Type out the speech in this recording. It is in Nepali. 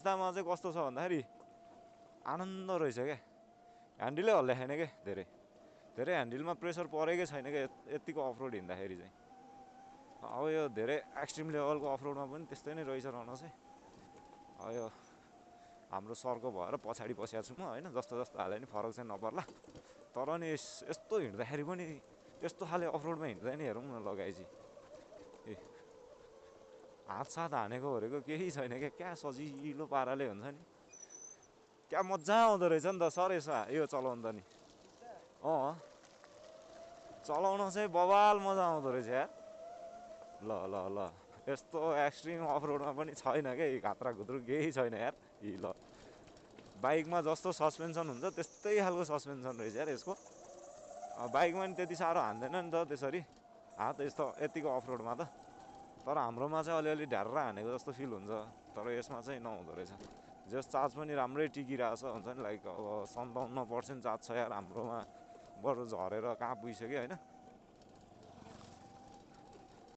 रास्तामा चाहिँ कस्तो छ भन्दाखेरि आनन्द रहेछ क्या, ह्यान्डलै हल्ल्या छैन क्या, धेरै धेरै ह्यान्डलमा प्रेसर परेकै छैन क्या यतिको अफरोड हिँड्दाखेरि चाहिँ। अब यो धेरै एक्सट्रिम लेभलको अफरोडमा पनि त्यस्तै नै रहेछ रहन चाहिँ। अब यो हाम्रो सरको भएर पछाडि बसेको छु म होइन, जस्तो जस्तो हाले नि फरक चाहिँ नपर्ला, तर नि यस्तो हिँड्दाखेरि पनि त्यस्तो खाले अफरोडमा हिँड्दा नि हेरौँ न लगाएपछि ए हात साथ हानेको भनेको केही छैन क्या, क्या सजिलो पाराले हुन्छ नि, क्या मजा आउँदो रहेछ नि त सर यसो यो चलाउनु त नि। चलाउन चाहिँ बवाल मजा आउँदो रहेछ यार। ल ल ल यस्तो एक्सट्रिम अफरोडमा पनि छैन क्या घात्रा घुत्रु केही छैन यार। ल बाइकमा जस्तो सस्पेन्सन हुन्छ त्यस्तै खालको सस्पेन्सन रहेछ यार यसको। बाइकमा नि त्यति साह्रो हान्दैन नि त त्यसरी हात यस्तो यतिको अफरोडमा त, तर हाम्रोमा चाहिँ अलिअलि ढ्यार्र हानेको जस्तो फिल हुन्छ, तर यसमा चाहिँ नहुँदो रहेछ। जस चार्ज पनि राम्रै टिकिरहेछ हुन्छ नि, लाइक अब 57% चार्ज छ यार, हाम्रोमा बरु झरेर कहाँ पुगिसक्यो होइन।